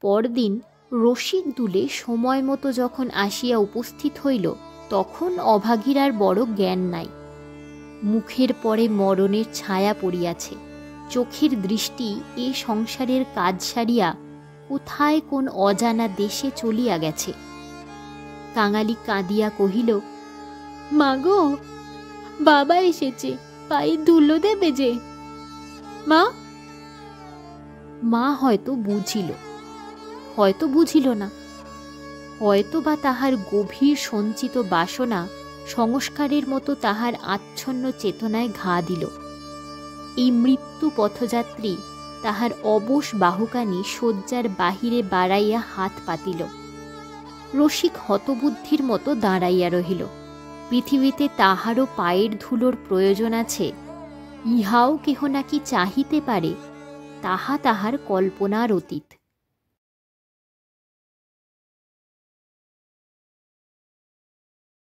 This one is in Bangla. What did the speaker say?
পরদিন রসিক দুলে সময় মতো যখন আসিয়া উপস্থিত হইল, তখন অভাগীর আর বড় জ্ঞান নাই। মুখের পরে মরণের ছায়া পড়িয়াছে। চোখের দৃষ্টি এ সংসারের কাজ সারিয়া কোথায় কোন অজানা দেশে চলিয়া গেছে। কাঙালি কাঁদিয়া কহিল, মাগো, বাবা এসেছে, পায়ে ধুলো দেবে যে। মা মা হয়তো বুঝিল, হয়তো বুঝিল না, হয়তো বা তাহার গভীর সঞ্চিত বাসনা সংস্কারের মতো তাহার আচ্ছন্ন চেতনায় ঘা দিল। এই মৃত্যু পথযাত্রী তাহার অবশ বাহুকানি শয্যার বাহিরে বাড়াইয়া হাত পাতিল। রসিক হতবুদ্ধির মতো দাঁড়াইয়া রহিল। পৃথিবীতে তাহারও পায়ের ধুলোর প্রয়োজন আছে, ইহাও কেহ নাকি চাহিতে পারে, তাহা তাহার কল্পনার অতীত।